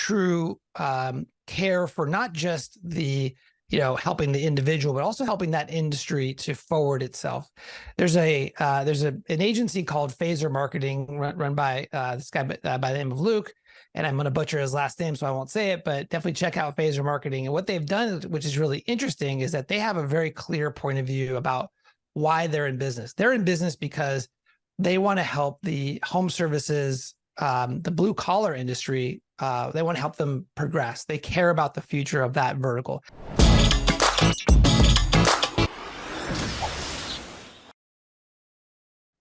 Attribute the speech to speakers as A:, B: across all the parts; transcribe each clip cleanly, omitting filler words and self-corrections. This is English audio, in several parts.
A: true care for not just the, helping the individual, but also helping that industry to forward itself. There's an agency called Phaser Marketing run by this guy by the name of Luke, and I'm going to butcher his last name, so I won't say it, but definitely check out Phaser Marketing. And what they've done, which is really interesting, is that they have a very clear point of view about why they're in business. They're in business because they want to help the home services, the blue collar industry. They want to help them progress. They care about the future of that vertical.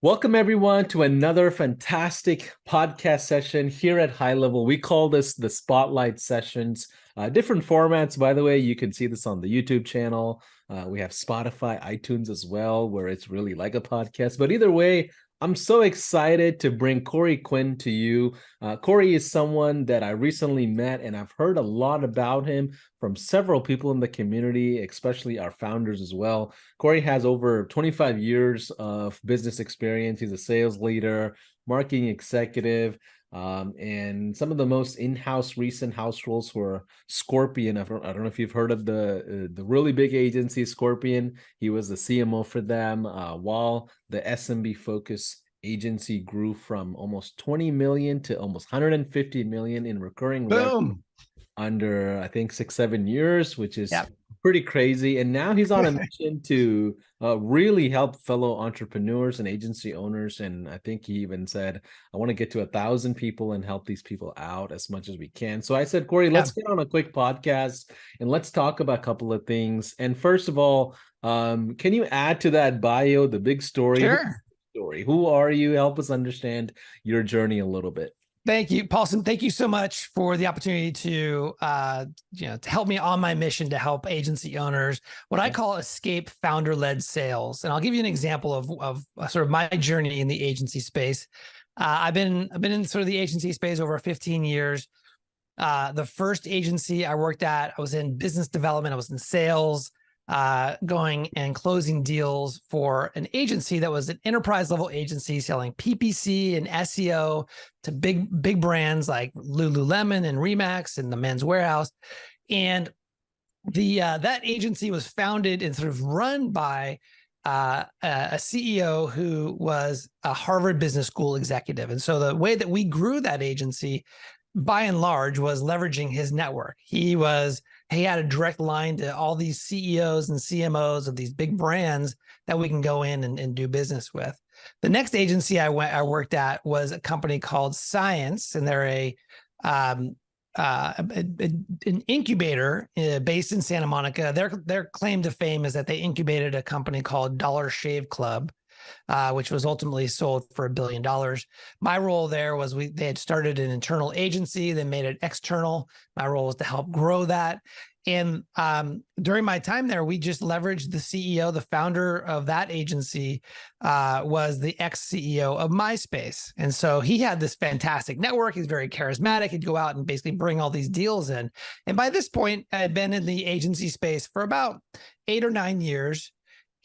B: Welcome everyone to another fantastic podcast session here at High Level. We call this the Spotlight Sessions. Different formats, by the way. You can see this on the YouTube channel. We have Spotify, iTunes as well, where it's really like a podcast. But either way, I'm so excited to bring Corey Quinn to you. Corey is someone that I recently met, and I've heard a lot about him from several people in the community, especially our founders as well. Corey has over 25 years of business experience. He's a sales leader, marketing executive, and some of the most in-house recent house roles were Scorpion. I don't know if you've heard of the really big agency Scorpion. He was the CMO for them, while the SMB focus agency grew from almost 20 million to almost 150 million in recurring revenue under, I think, 6-7 years, which is pretty crazy. And now he's on a mission to really help fellow entrepreneurs and agency owners. And I think he even said, I want to get to 1,000 people and help these people out as much as we can. So I said, Corey, let's get on a quick podcast and let's talk about a couple of things. And first of all, can you add to that bio, the big story?
A: Sure.
B: Who are you? Help us understand your journey a little bit.
A: Thank you, Paulson. Thank you so much for the opportunity to help me on my mission to help agency owners, what I call escape founder-led sales. And I'll give you an example of sort of my journey in the agency space. I've been in sort of the agency space over 15 years. The first agency I worked at, I was in business development. I was in sales, going and closing deals for an agency that was an enterprise level agency selling PPC and SEO to big brands like Lululemon and Remax and the Men's Warehouse. And that agency was founded and sort of run by a CEO who was a Harvard Business School executive. And so the way that we grew that agency, by and large, was leveraging his network. He had a direct line to all these CEOs and CMOs of these big brands that we can go in and do business with. The next agency I worked at was a company called Science, and they're an incubator based in Santa Monica. Their claim to fame is that they incubated a company called Dollar Shave Club, which was ultimately sold for $1 billion. My role there was they had started an internal agency, they made it external. My role was to help grow that. And during my time there, we just leveraged the CEO, the founder of that agency, was the ex-CEO of MySpace. And so he had this fantastic network. He's very charismatic. He'd go out and basically bring all these deals in. And by this point, I had been in the agency space for about 8 or 9 years,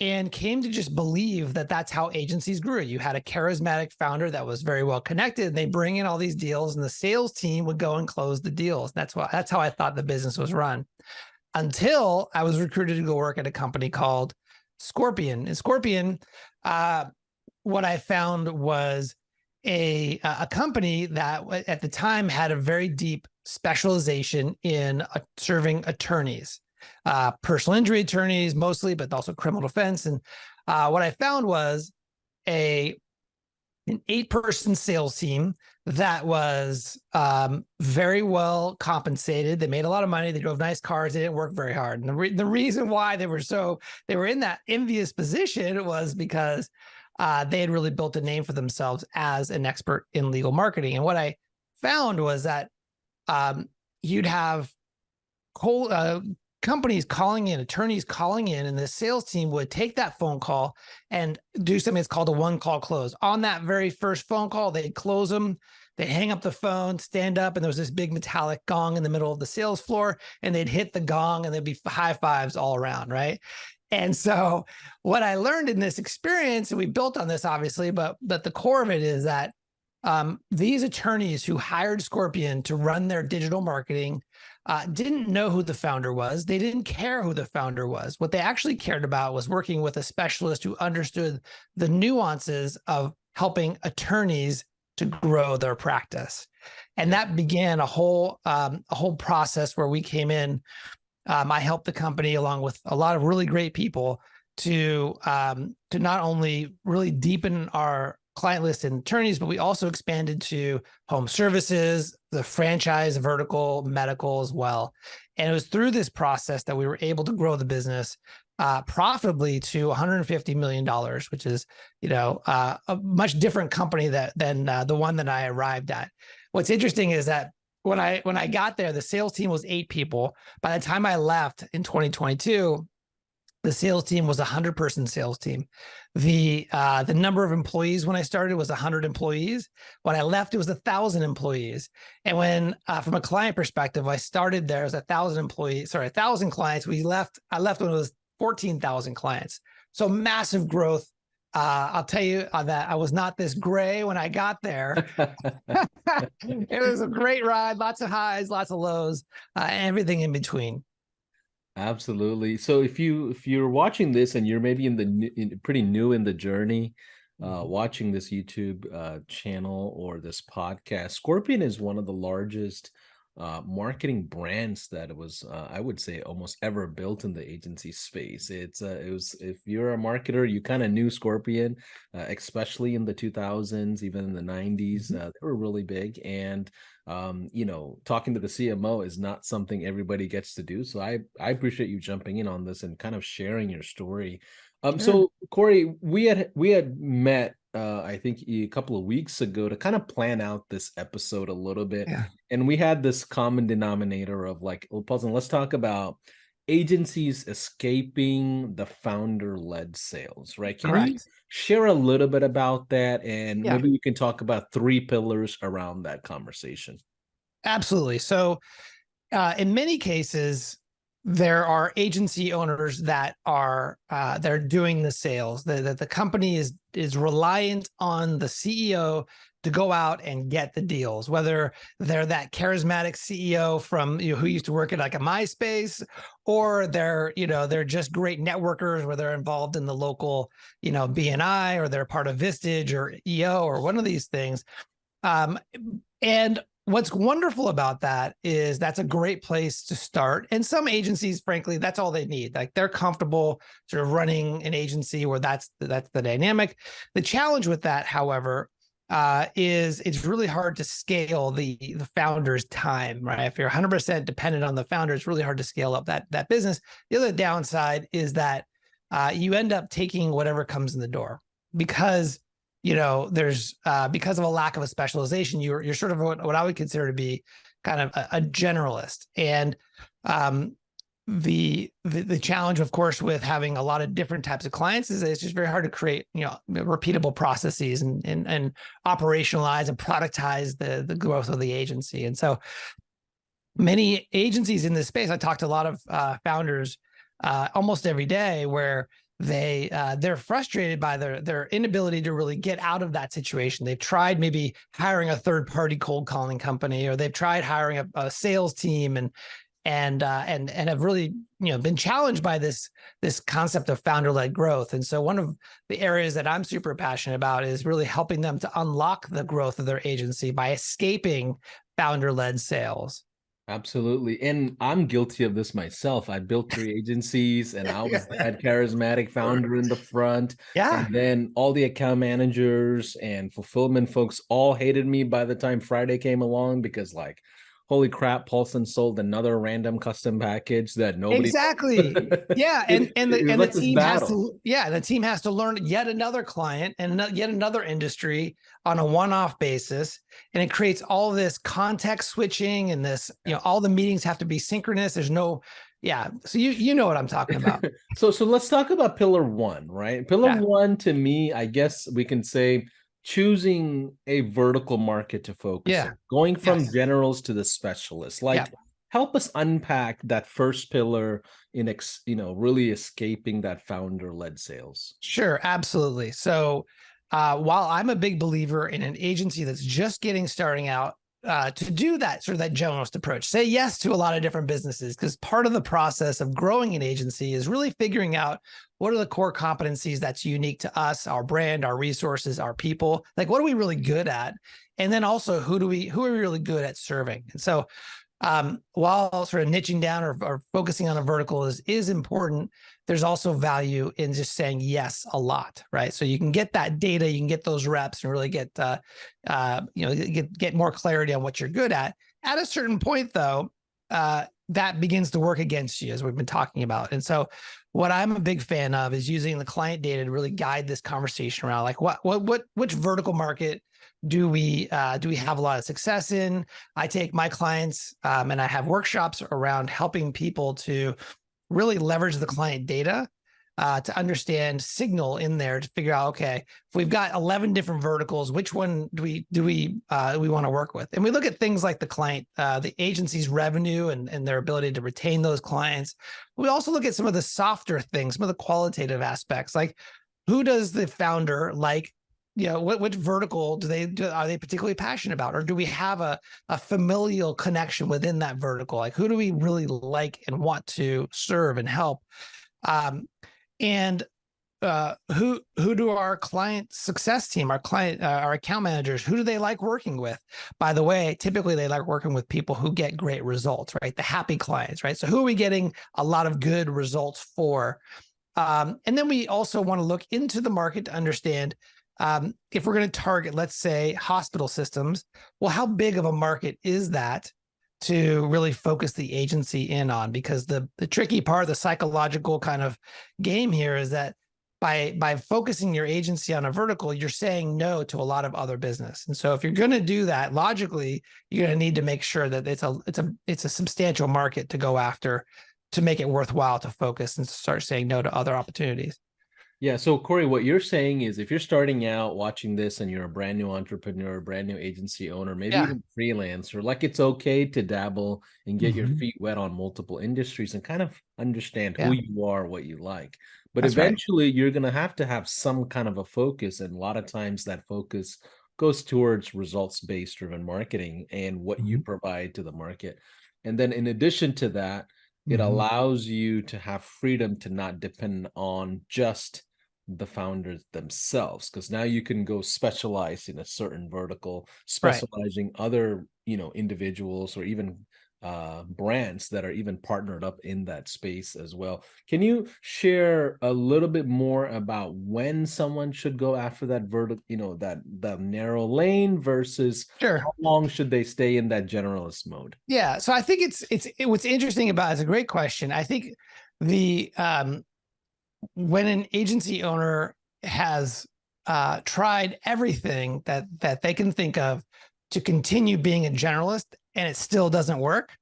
A: and came to just believe that that's how agencies grew. You had a charismatic founder that was very well connected, and they bring in all these deals, and the sales team would go and close the deals. That's how I thought the business was run, until I was recruited to go work at a company called Scorpion. And Scorpion, what I found was a company that at the time had a very deep specialization in serving attorneys. Personal injury attorneys mostly, but also criminal defense. And what I found was an 8-person sales team that was very well compensated. They made a lot of money. They drove nice cars. They didn't work very hard. And the reason why they were in that envious position was because they had really built a name for themselves as an expert in legal marketing. And what I found was that you'd have companies calling in, attorneys calling in, and the sales team would take that phone call and do something that's called a one-call close. On that very first phone call, they'd close them, they'd hang up the phone, stand up, and there was this big metallic gong in the middle of the sales floor, and they'd hit the gong, and there'd be high fives all around, right? And so what I learned in this experience, and we built on this obviously, but the core of it is that these attorneys who hired Scorpion to run their digital marketing didn't know who the founder was. They didn't care who the founder was. What they actually cared about was working with a specialist who understood the nuances of helping attorneys to grow their practice. And that began a whole process where we came in. I helped the company along with a lot of really great people to not only really deepen our client list and attorneys, but we also expanded to home services, the franchise vertical, medical as well. And it was through this process that we were able to grow the business profitably to $150 million, which is, a much different company than the one that I arrived at. What's interesting is that when I got there, the sales team was 8 people. By the time I left in 2022, the sales team was a 100-person sales team. The number of employees when I started was 100 employees. When I left, it was 1,000 employees. And when, from a client perspective, I started there as 1,000 employees, 1,000 clients. I left when it was 14,000 clients. So massive growth. I'll tell you that I was not this gray when I got there. It was a great ride, lots of highs, lots of lows, everything in between.
B: Absolutely. So if you're watching this and you're maybe pretty new in the journey, watching this YouTube channel or this podcast, Scorpion is one of the largest marketing brands that was, I would say, almost ever built in the agency space. It was, if you're a marketer, you kind of knew Scorpion, especially in the 2000s, even in the 90s, they were really big. And talking to the CMO is not something everybody gets to do. So I appreciate you jumping in on this and kind of sharing your story.
A: Sure.
B: So Corey, we had met I think a couple of weeks ago to kind of plan out this episode a little bit.
A: Yeah.
B: And we had this common denominator of like, well, Paulson, let's talk about agencies escaping the founder-led sales, right? Can you share a little bit about that? And maybe we can talk about 3 pillars around that conversation.
A: Absolutely. So in many cases, there are agency owners that are they're doing the sales. The company is reliant on the CEO to go out and get the deals, whether they're that charismatic CEO from who used to work at like a MySpace, or they're just great networkers where they're involved in the local BNI, or they're part of Vistage or EO or one of these things. And what's wonderful about that is that's a great place to start. And some agencies, frankly, that's all they need. Like they're comfortable sort of running an agency where that's the dynamic. The challenge with that, however, is it's really hard to scale the founder's time, right? If you're 100% dependent on the founder, it's really hard to scale up that business. The other downside is that you end up taking whatever comes in the door because there's because of a lack of a specialization, you're sort of what I would consider to be kind of a generalist. And the challenge, of course, with having a lot of different types of clients is that it's just very hard to create repeatable processes and operationalize and productize the growth of the agency. And so many agencies in this space, I talk to a lot of founders almost every day, where they're frustrated by their inability to really get out of that situation. They've tried maybe hiring a third-party cold calling company, or they've tried hiring a sales team and have really been challenged by this concept of founder-led growth. And so one of the areas that I'm super passionate about is really helping them to unlock the growth of their agency by escaping founder-led sales.
B: Absolutely. And I'm guilty of this myself. I built 3 agencies and I was that charismatic founder in the front.
A: Yeah.
B: And then all the account managers and fulfillment folks all hated me by the time Friday came along, because like, holy crap, Paulson sold another random custom package that nobody
A: Exactly. Yeah. And
B: the
A: team has to learn yet another client and yet another industry on a one-off basis. And it creates all this context switching and this, all the meetings have to be synchronous. There's no, So you know what I'm talking about.
B: So let's talk about pillar 1, right? Pillar 1 to me, I guess we can say, choosing a vertical market to focus on, going from generals to the specialists. Help us unpack that first pillar in really escaping that founder-led sales.
A: Sure, absolutely. So while I'm a big believer in an agency that's just starting out, to do that sort of that generalist approach, say yes to a lot of different businesses, because part of the process of growing an agency is really figuring out what are the core competencies that's unique to us, our brand, our resources, our people. Like, what are we really good at? And then also, who are we really good at serving? And so while sort of niching down or focusing on a vertical is important, there's also value in just saying yes a lot, right? So you can get that data, you can get those reps, and really get get more clarity on what you're good at. At a certain point, though, that begins to work against you, as we've been talking about. And so, what I'm a big fan of is using the client data to really guide this conversation around, like, which vertical market do we have a lot of success in? I take my clients and I have workshops around helping people to really leverage the client data to understand signal in there, to figure out, okay, if we've got 11 different verticals, which one do we want to work with? And we look at things like the agency's revenue and their ability to retain those clients. We also look at some of the softer things, some of the qualitative aspects, like, who does the founder like? Which vertical are they particularly passionate about? Or do we have a familial connection within that vertical? Like, who do we really like and want to serve and help? And who do our client success team, our account managers, who do they like working with? By the way, typically they like working with people who get great results, right? The happy clients, right? So who are we getting a lot of good results for? And then we also want to look into the market to understand, if we're going to target, let's say, hospital systems, well, how big of a market is that to really focus the agency in on? Because the tricky part, the psychological kind of game here, is that by focusing your agency on a vertical, you're saying no to a lot of other business. And so if you're going to do that, logically, you're going to need to make sure that it's a substantial market to go after, to make it worthwhile to focus and start saying no to other opportunities.
B: Yeah. So Corey, what you're saying is, if you're starting out watching this and you're a brand new entrepreneur, brand new agency owner, maybe even freelancer, like, it's okay to dabble and get your feet wet on multiple industries and kind of understand who you are, what you like. But
A: That's
B: eventually you're going to have some kind of a focus. And a lot of times that focus goes towards results-based driven marketing and what you provide to the market. And then in addition to that, it allows you to have freedom to not depend on just the founders themselves, because now you can go specialize in a certain vertical, specializing other individuals or even brands that are even partnered up in that space as well. Can you share a little bit more about when someone should go after that vertical, that narrow lane, versus how long should they stay in that generalist mode?
A: Yeah. So I think what's interesting about it's a great question. I think the when an agency owner has tried everything that they can think of to continue being a generalist and it still doesn't work,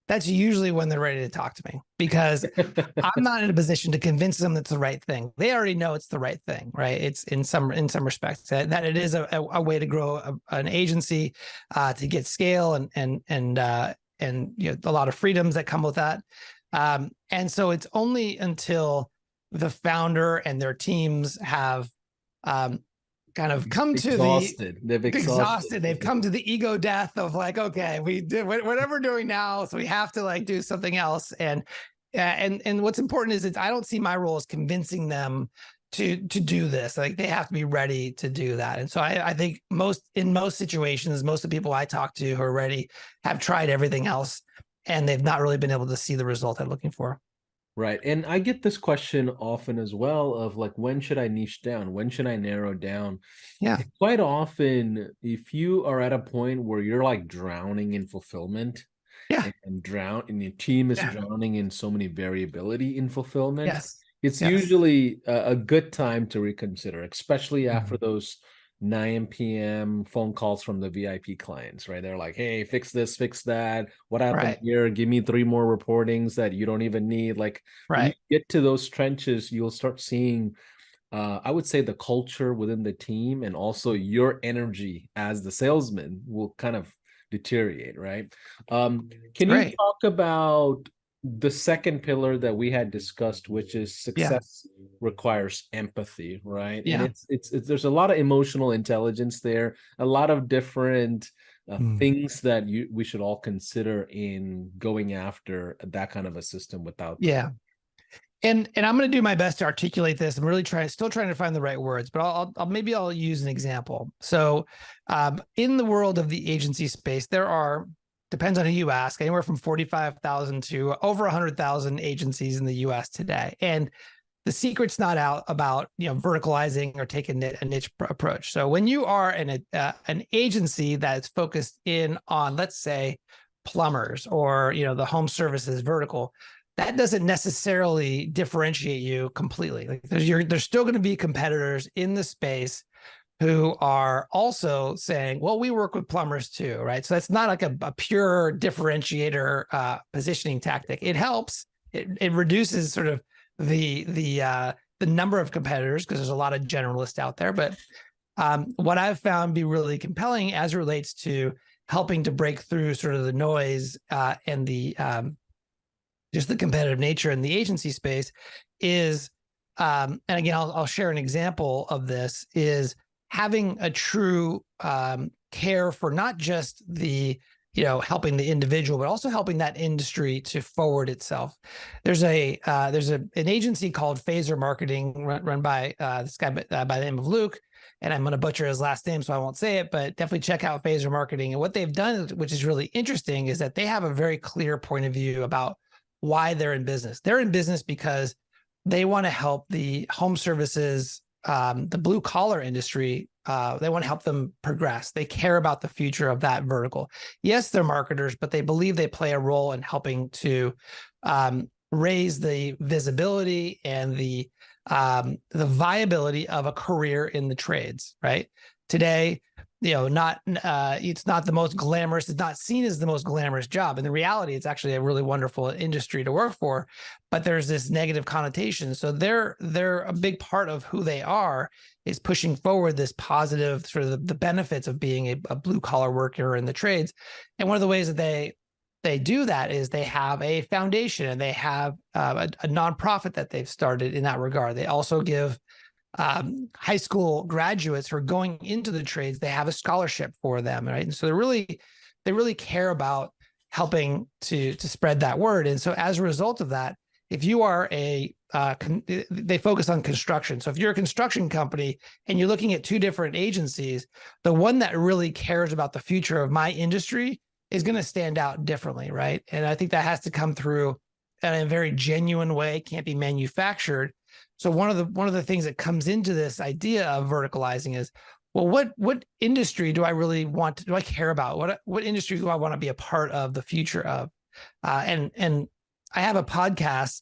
A: that's usually when they're ready to talk to me, because I'm not in a position to convince them it's the right thing. They already know it's the right thing, right? It's in some respects that it is a way to grow an agency, to get scale and a lot of freedoms that come with that. And so it's only until the founder and their teams have kind of come to
B: They've exhausted.
A: They've come to the ego death of, like, okay, we did whatever we're doing now, so we have to, like, do something else. And what's important is I don't see my role as convincing them to do this. Like, they have to be ready to do that. And so I think in most situations, most of the people I talk to who are ready have tried everything else, and they've not really been able to see the result they're looking for.
B: Right. And I get this question often as well of, like, when should I niche down? When should I narrow down?
A: Yeah.
B: And quite often, if you are at a point where you're, like, drowning in fulfillment, and your team is drowning in so many variability in fulfillment, it's usually a good time to reconsider, especially after those 9 p.m. phone calls from the VIP clients, right? They're like, hey, fix this, fix that. What happened here? Give me 3 more reportings that you don't even need. Like, when you get to those trenches, you'll start seeing, I would say, the culture within the team, and also your energy as the salesman will kind of deteriorate, right? Can you talk about the second pillar that we had discussed, which is
A: Yeah.
B: success requires empathy, right? And
A: Yeah.
B: it's there's a lot of emotional intelligence there, a lot of different
A: Mm.
B: things that we should all consider in going after that kind of a system without the.
A: Yeah. And I'm going to do my best to articulate this. I'm really still trying to find the right words, but maybe I'll use an example. So, in the world of the agency space, there are, depends on who you ask, anywhere from 45,000 to over 100,000 agencies in the U.S. today. And the secret's not out about, verticalizing or taking a niche approach. So when you are an agency that's focused in on, let's say, plumbers or the home services vertical, that doesn't necessarily differentiate you completely. Like there's still going to be competitors in the space who are also saying, well, we work with plumbers too, right? So that's not like a pure differentiator positioning tactic. It helps. It reduces sort of the number of competitors because there's a lot of generalists out there. But what I've found be really compelling as it relates to helping to break through sort of the noise and the just the competitive nature in the agency space is, and again, I'll share an example of this, is having a true care for not just the, helping the individual, but also helping that industry to forward itself. There's an agency called Phaser Marketing run by this guy by the name of Luke, and I'm going to butcher his last name, so I won't say it, but definitely check out Phaser Marketing. And what they've done, which is really interesting, is that they have a very clear point of view about why they're in business. They're in business because they want to help the home services, the blue collar industry. They want to help them progress. They care about the future of that vertical. Yes, they're marketers, but they believe they play a role in helping to raise the visibility and the viability of a career in the trades. Right today, it's not the most glamorous. It's not seen as the most glamorous job. In the reality, it's actually a really wonderful industry to work for, but there's this negative connotation. So they're a big part of who they are is pushing forward this positive sort of the benefits of being a blue collar worker in the trades. And one of the ways that they do that is they have a foundation and they have a nonprofit that they've started in that regard. They also give high school graduates who are going into the trades, they have a scholarship for them, right? And so they really care about helping to spread that word. And so as a result of that, if you are they focus on construction. So if you're a construction company and you're looking at two different agencies, the one that really cares about the future of my industry is going to stand out differently, right? And I think that has to come through in a very genuine way, can't be manufactured. So one of the things that comes into this idea of verticalizing is, well, what industry do I really do I care about? What industry do I want to be a part of the future of? And I have a podcast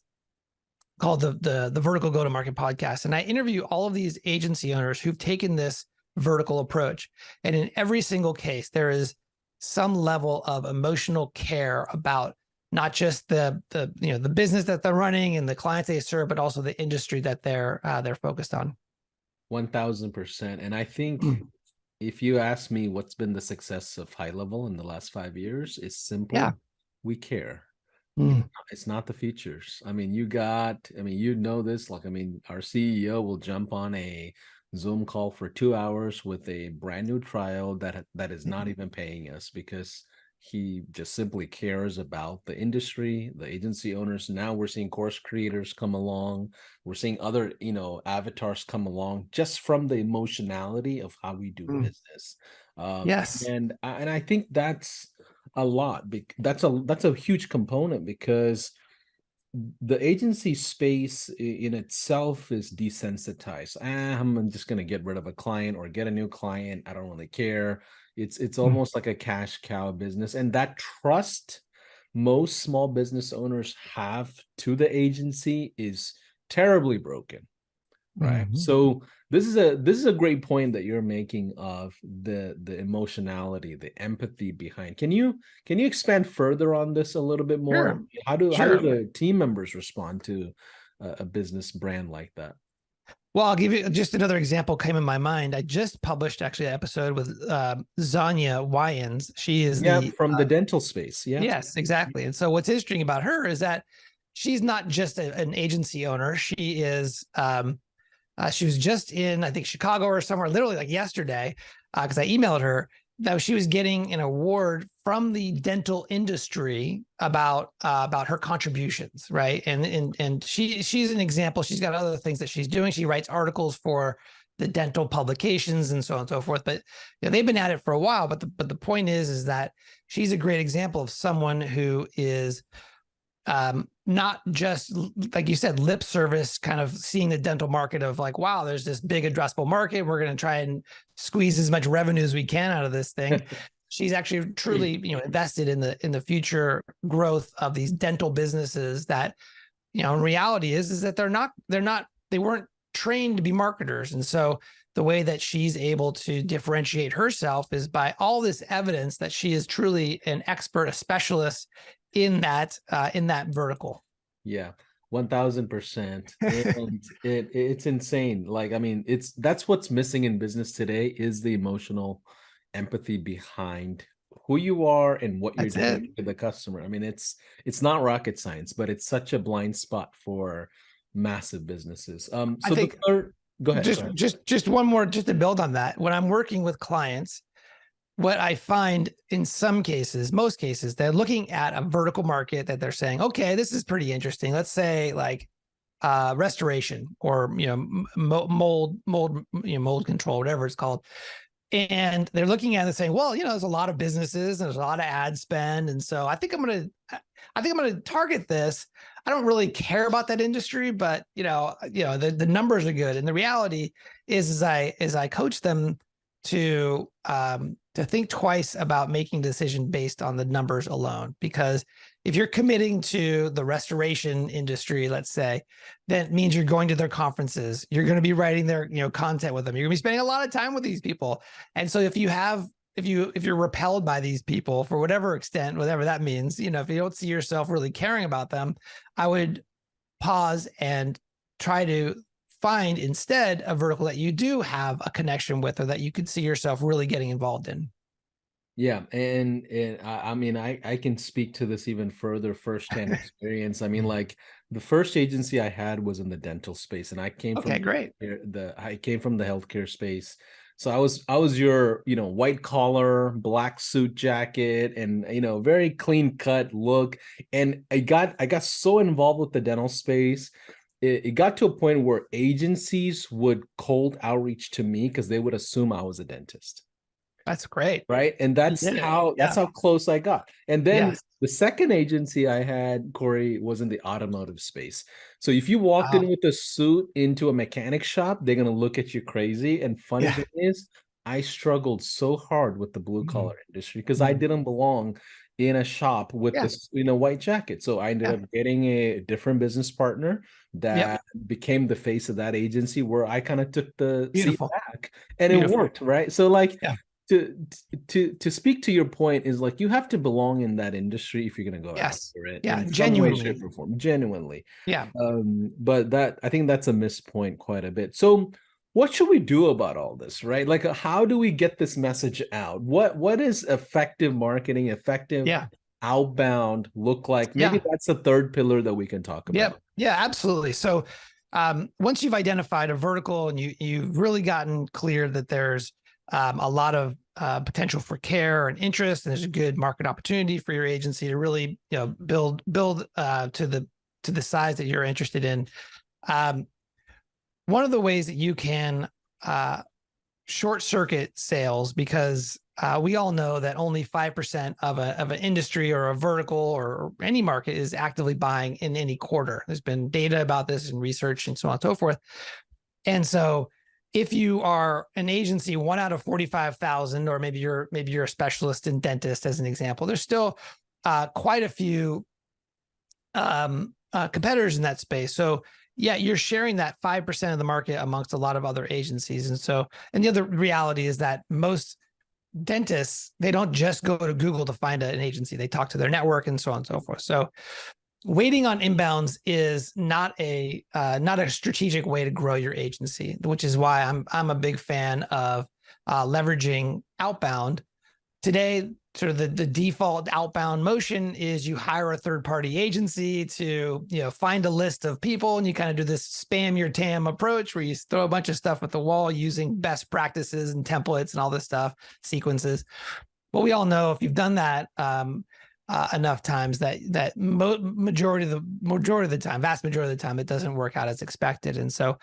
A: called the Vertical Go-to-Market Podcast, and I interview all of these agency owners who've taken this vertical approach. And in every single case, there is some level of emotional care about not just the business that they're running and the clients they serve, but also the industry that they're focused on.
B: 1000%. And I think if you ask me what's been the success of High Level in the last 5 years, it's simple.
A: Yeah.
B: We care. It's not the features. I mean, this, like, I mean, our CEO will jump on a Zoom call for 2 hours with a brand new trial that is not even paying us because he just simply cares about the industry, the agency owners. Now we're seeing course creators come along. We're seeing other, avatars come along just from the emotionality of how we do business.
A: Yes.
B: And I think that's a lot. That's a huge component because the agency space in itself is desensitized. I'm just going to get rid of a client or get a new client. I don't really care. It's almost like a cash cow business. And that trust most small business owners have to the agency is terribly broken. Right. So this is a great point that you're making of the emotionality, the empathy behind. Can you expand further on this a little bit more?
A: Sure.
B: How do
A: Sure.
B: the team members respond to a business brand like that?
A: Well, I'll give you just another example came in my mind. I just published actually an episode with Zanya Wyans. She is
B: Yeah,
A: the
B: from the dental space. Yeah.
A: yes, exactly. And so what's interesting about her is that she's not just an agency owner. She is she was just in, I think, Chicago or somewhere, literally like yesterday, because I emailed her that she was getting an award from the dental industry about her contributions, right? And she's an example. She's got other things that she's doing. She writes articles for the dental publications and so on and so forth. But they've been at it for a while. But the point is that she's a great example of someone who is not just, like you said, lip service, kind of seeing the dental market of like, wow, there's this big addressable market. We're going to try and squeeze as much revenue as we can out of this thing. She's actually truly, invested in the future growth of these dental businesses that, in reality is that they weren't trained to be marketers. And so the way that she's able to differentiate herself is by all this evidence that she is truly an expert, a specialist in that vertical.
B: Yeah, 1000%. And it's insane. Like, I mean, that's what's missing in business today is the emotional empathy behind who you are and what you're doing to the customer. I mean, it's not rocket science, but it's such a blind spot for massive businesses. So
A: I think,
B: go ahead.
A: Just one more, just to build on that. When I'm working with clients, what I find in some cases, most cases, they're looking at a vertical market that they're saying, okay, this is pretty interesting. Let's say like restoration or mold control, whatever it's called. And they're looking at it and saying, well, there's a lot of businesses and there's a lot of ad spend, and so I think I'm gonna target this. I don't really care about that industry, but the numbers are good. And the reality is I coach them to think twice about making a decision based on the numbers alone. Because if you're committing to the restoration industry, let's say, that means you're going to their conferences, you're going to be writing their content with them, you're going to be spending a lot of time with these people. And so if you're repelled by these people for whatever extent, whatever that means, if you don't see yourself really caring about them, I would pause and try to find instead a vertical that you do have a connection with or that you could see yourself really getting involved in.
B: Yeah. And I mean, I can speak to this even further firsthand experience. I mean, like the first agency I had was in the dental space, and I came from the healthcare space. So I was your, white collar, black suit jacket and, very clean cut look. And I got so involved with the dental space. It got to a point where agencies would cold outreach to me because they would assume I was a dentist.
A: That's great.
B: Right. And that's how close I got. And then the second agency I had, Corey, was in the automotive space. So if you walked in with a suit into a mechanic shop, they're going to look at you crazy. And funny thing is, I struggled so hard with the blue collar industry because I didn't belong in a shop with this, white jacket. So I ended up getting a different business partner that became the face of that agency, where I kind of took the seat back, and it worked. Right. So like, to speak to your point is like, you have to belong in that industry if you're going to go after it.
A: Yeah.
B: In
A: Genuinely.
B: some way, shape, or form. Genuinely.
A: Yeah.
B: But I think that's a missed point quite a bit. So what should we do about all this, right? Like, how do we get this message out? What is effective marketing, effective outbound look like? Maybe that's a third pillar that we can talk about.
A: Yeah, absolutely. So once you've identified a vertical and you've really gotten clear that there's a lot of potential for care and interest, and there's a good market opportunity for your agency to really build to the size that you're interested in. One of the ways that you can short circuit sales, because we all know that only 5% of an industry or a vertical or any market is actively buying in any quarter. There's been data about this and research and so on and so forth. And so if you are an agency, 1 out of 45,000, or maybe you're a specialist in dentist as an example, there's still quite a few competitors in that space. So you're sharing that 5% of the market amongst a lot of other agencies. And the other reality is that most dentists, they don't just go to Google to find an agency. They talk to their network and so on and so forth. So waiting on inbounds is not a strategic way to grow your agency, which is why I'm a big fan of leveraging outbound. Today, sort of the default outbound motion is you hire a third-party agency to, find a list of people, and you kind of do this spam your TAM approach where you throw a bunch of stuff at the wall using best practices and templates and all this stuff, sequences. But we all know if you've done that enough times that vast majority of the time, it doesn't work out as expected. And so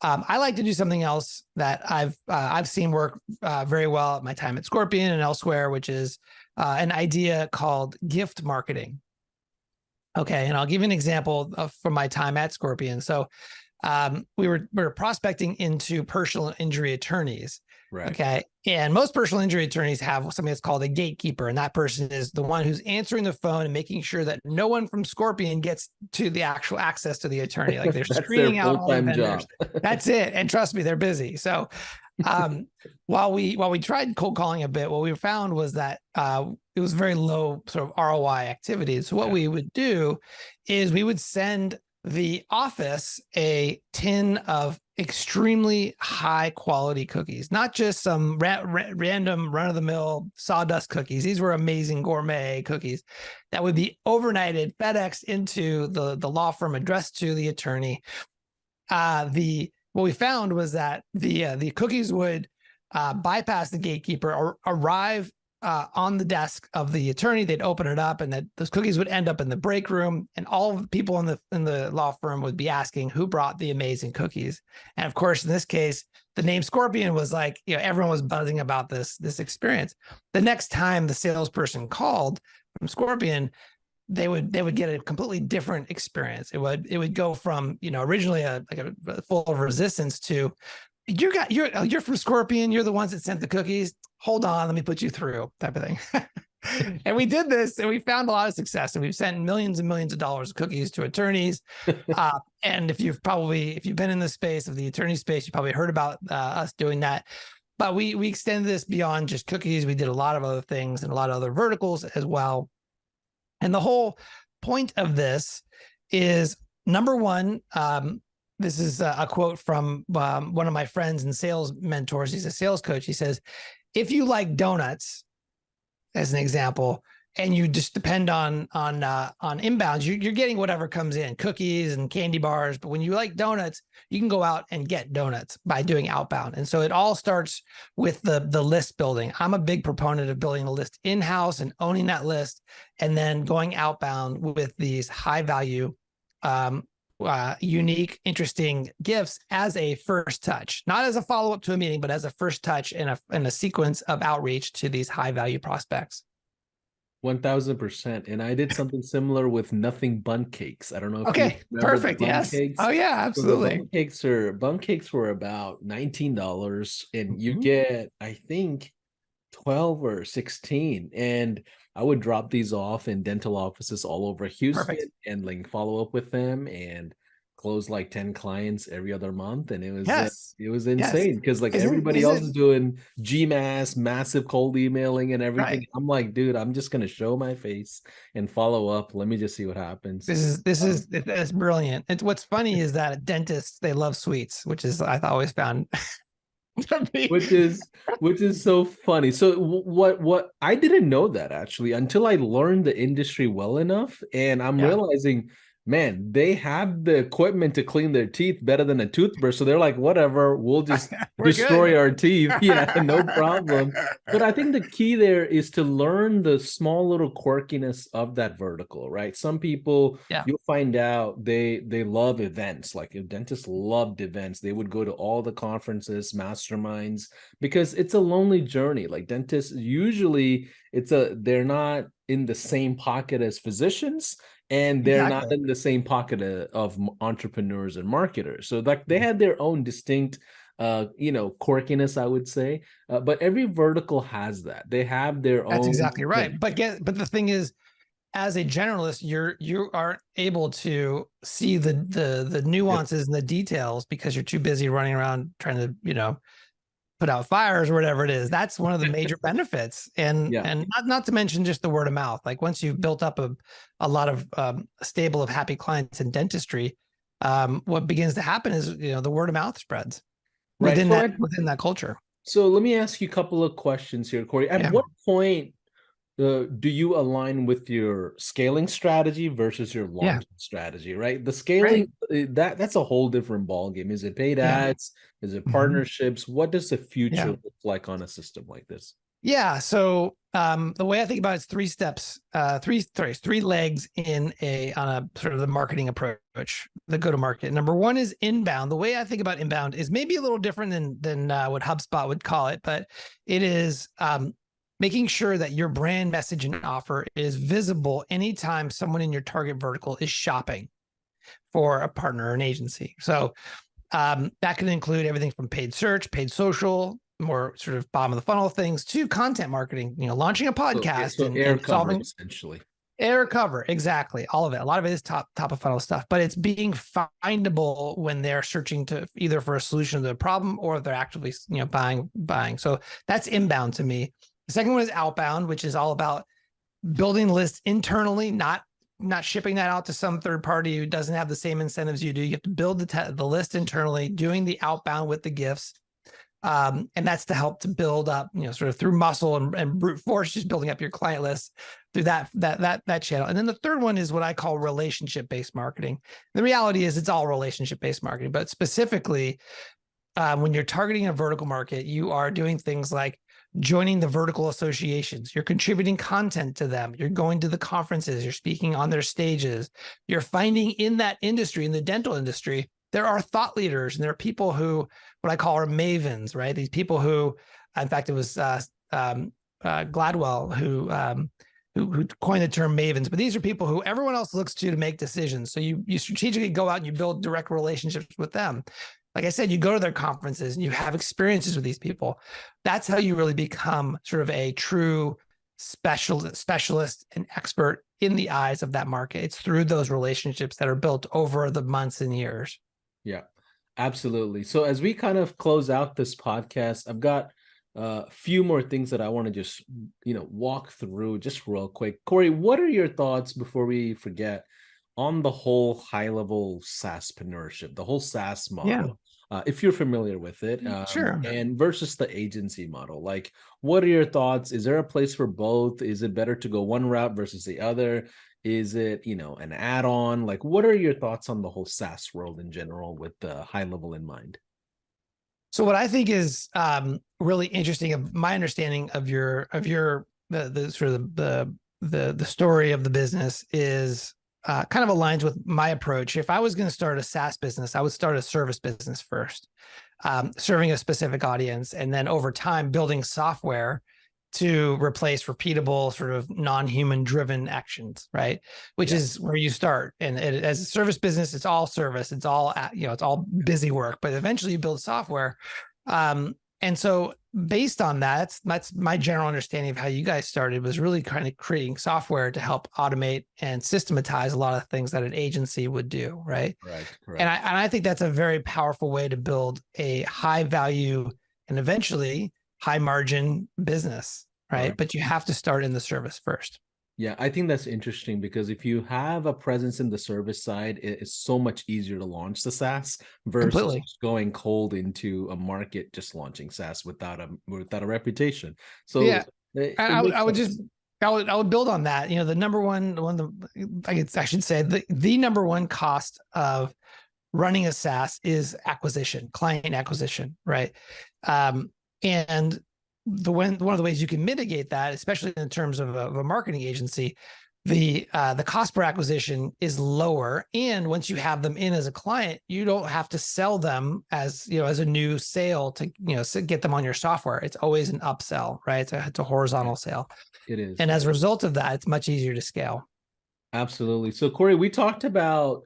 A: I like to do something else that I've seen work very well at my time at Scorpion and elsewhere, which is an idea called gift marketing. Okay, and I'll give you an example from my time at Scorpion. So we were prospecting into personal injury attorneys.
B: Right.
A: Okay. And most personal injury attorneys have something that's called a gatekeeper. And that person is the one who's answering the phone and making sure that no one from Scorpion gets to the actual access to the attorney. Like they're screening out all the vendors. That's it. And trust me, they're busy. So while we tried cold calling a bit, what we found was that it was very low sort of ROI activity. So what we would do is we would send the office a tin of extremely high quality cookies, not just some random run-of-the-mill sawdust cookies. These were amazing gourmet cookies that would be overnighted, FedExed into the law firm, addressed to the attorney. What we found was that the cookies would bypass the gatekeeper or arrive on the desk of the attorney. They'd open it up, and that those cookies would end up in the break room, and all of the people in the law firm would be asking who brought the amazing cookies. And of course, in this case, the name Scorpion was like, everyone was buzzing about this experience. The next time the salesperson called from Scorpion, they would get a completely different experience. It would go from, originally a full of resistance to, you're from Scorpion. You're the ones that sent the cookies. Hold on, let me put you through, type of thing. And we did this, and we found a lot of success. And we've sent millions and millions of dollars of cookies to attorneys. And if you've been in the space of the attorney space, you probably heard about us doing that. But we extended this beyond just cookies. We did a lot of other things and a lot of other verticals as well. And the whole point of this is, number one, this is a quote from one of my friends and sales mentors. He's a sales coach. He says, if you like donuts, as an example, and you just depend on inbounds, you're getting whatever comes in, cookies and candy bars. But when you like donuts, you can go out and get donuts by doing outbound. And so it all starts with the list building. I'm a big proponent of building a list in-house and owning that list, and then going outbound with these high value, unique, interesting gifts as a first touch, not as a follow-up to a meeting, but as a first touch in a sequence of outreach to these high value prospects.
B: 1000%. And I did something similar with nothing bun cakes. I don't know if
A: you remember perfect. Yes. Cakes. Oh yeah, absolutely.
B: So bun cakes were about $19, and you get, I think, 12 or 16. And I would drop these off in dental offices all over Houston and follow up with them and close 10 clients every other month. And it was insane because everybody else is doing GMAS, massive cold emailing and everything. Right. I'm like, dude, I'm just going to show my face and follow up. Let me just see what happens.
A: That's brilliant. And what's funny is that dentists, they love sweets, which is, I've always found
B: which is so funny. So what I didn't know that actually until I learned the industry well enough, and I'm realizing, man, they have the equipment to clean their teeth better than a toothbrush. So they're like, whatever, we'll just destroy our teeth. Yeah, no problem. But I think the key there is to learn the small little quirkiness of that vertical, right? Some people, you'll find out they love events. Like if dentists loved events, they would go to all the conferences, masterminds, because it's a lonely journey. Like dentists, usually they're not in the same pocket as physicians. And they're not in the same pocket of entrepreneurs and marketers. So they had their own distinct, quirkiness, I would say. But every vertical has that. They have their own.
A: That's exactly right. But the thing is, as a generalist, you aren't able to see the nuances and the details because you're too busy running around trying to, put out fires or whatever it is. That's one of the major benefits. And
B: Yeah.
A: and not to mention just the word of mouth. Like once you've built up a lot of a stable of happy clients in dentistry, what begins to happen is the word of mouth spreads
B: Right.
A: within that culture.
B: So let me ask you a couple of questions here, Corey. At
A: Yeah.
B: what point do you align with your scaling strategy versus your
A: Yeah.
B: launching strategy, right? The
A: Right.
B: scaling, that's a whole different ballgame. Is it paid
A: Yeah.
B: ads? Is it
A: Mhm.
B: partnerships? What does the future
A: Yeah.
B: look like on a system like this?
A: Yeah. So the way I think about it is three steps, three legs on a sort of the marketing approach, the go-to-market. Number one is inbound. The way I think about inbound is maybe a little different than what HubSpot would call it, but it is making sure that your brand message and offer is visible anytime someone in your target vertical is shopping for a partner or an agency. So that can include everything from paid search, paid social, more sort of bottom of the funnel things, to content marketing, launching a podcast
B: So air
A: and
B: cover,
A: solving
B: essentially.
A: air cover. Exactly. All of it. A lot of it is top of funnel stuff, but it's being findable when they're searching to either for a solution to the problem or they're actively, buying. So that's inbound to me. The second one is outbound, which is all about building lists internally, not shipping that out to some third party who doesn't have the same incentives you do. You have to build the list internally, doing the outbound with the gifts. And that's to help to build up, sort of through muscle and brute force, just building up your client list through that channel. And then the third one is what I call relationship-based marketing. The reality is it's all relationship-based marketing, but specifically when you're targeting a vertical market, you are doing things like joining the vertical associations. You're contributing content to them. You're going to the conferences. You're speaking on their stages. You're finding in that industry, in the dental industry, there are thought leaders and there are people who, what I call are mavens, right? These people who, in fact, it was Gladwell who coined the term mavens, but these are people who everyone else looks to make decisions. So you strategically go out and you build direct relationships with them. Like I said, you go to their conferences and you have experiences with these people. That's how you really become sort of a true specialist and expert in the eyes of that market. It's through those relationships that are built over the months and years.
B: Yeah, absolutely. So as we kind of close out this podcast, I've got a few more things that I want to just, walk through just real quick. Corey, what are your thoughts before we forget on the whole high-level SaaSpreneurship, the whole SaaS model? If you're familiar with it,
A: Sure.
B: and versus the agency model, like, what are your thoughts? Is there a place for both? Is it better to go one route versus the other? Is it, an add-on? Like, what are your thoughts on the whole SaaS world in general with the high level in mind?
A: So what I think is really interesting of my understanding of the sort of the story of the business is kind of aligns with my approach. If I was going to start a SaaS business, I would start a service business first, serving a specific audience, and then over time building software to replace repeatable sort of non-human driven actions, right? Which is where you start. And as a service business, it's all service. It's all, it's all busy work, but eventually you build software. And so based on that, that's my general understanding of how you guys started, was really kind of creating software to help automate and systematize a lot of things that an agency would do, right?
B: Right, correct.
A: And I think that's a very powerful way to build a high value and eventually high margin business, right? But you have to start in the service first.
B: Yeah, I think that's interesting because if you have a presence in the service side, it's so much easier to launch the SaaS versus just going cold into a market, just launching SaaS without a reputation. So
A: yeah, I would build on that. The number one, I should say the number one cost of running a SaaS is client acquisition, right? And one of the ways you can mitigate that, especially in terms of a marketing agency, the cost per acquisition is lower. And once you have them in as a client, you don't have to sell them as a new sale to get them on your software. It's always an upsell, right? It's a horizontal sale.
B: It is.
A: And as a result of that, it's much easier to scale.
B: Absolutely. So Corey, we talked about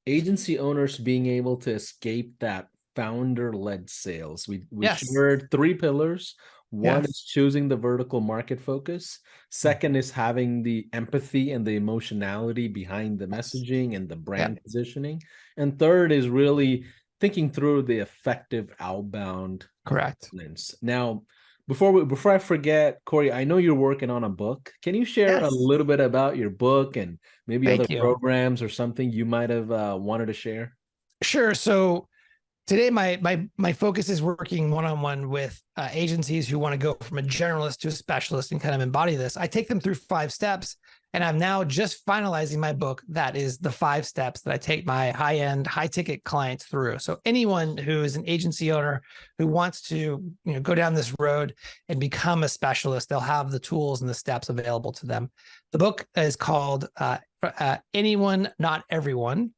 B: agency owners being able to escape that founder-led sales. We shared 3 pillars. One is choosing the vertical market focus. Second is having the empathy and the emotionality behind the messaging and the brand positioning. And third is really thinking through the effective outbound
A: Correct.
B: lens. Now, before I forget, Corey, I know you're working on a book. Can you share a
A: Yes.
B: little bit about your book and maybe other
A: Thank you.
B: programs or something you might have wanted to share?
A: Sure. So today, my focus is working one-on-one with agencies who want to go from a generalist to a specialist and kind of embody this. I take them through 5 steps, and I'm now just finalizing my book. That is the 5 steps that I take my high-end, high-ticket clients through. So anyone who is an agency owner who wants to, go down this road and become a specialist, they'll have the tools and the steps available to them. The book is called Anyone, Not Everyone.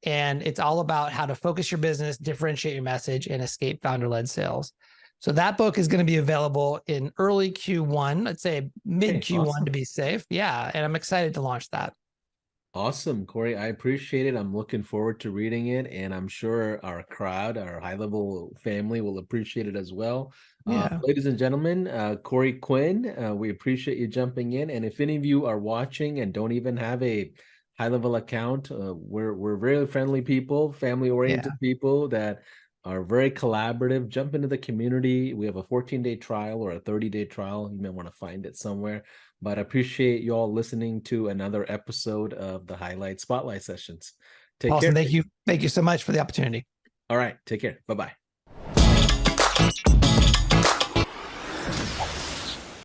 A: And it's all about how to focus your business, differentiate your message, and escape founder-led sales. So that book is going to be available in early Q1, let's say mid Q1
B: Awesome.
A: to be safe. Yeah. And I'm excited to launch that.
B: Awesome, Corey. I appreciate it. I'm looking forward to reading it, and I'm sure our crowd, our high level family, will appreciate it as well.
A: Yeah.
B: Ladies and gentlemen, Corey Quinn, we appreciate you jumping in. And if any of you are watching and don't even have a high level account, we're very friendly people, family oriented
A: Yeah.
B: people that are very collaborative. Jump into the community. We have a 14-day trial or a 30-day trial. You may want to find it somewhere. But I appreciate you all listening to another episode of the Highlight Spotlight Sessions. Take care.
A: Awesome. Thank you. Thank you so much for the opportunity.
B: All right. Take care. Bye-bye.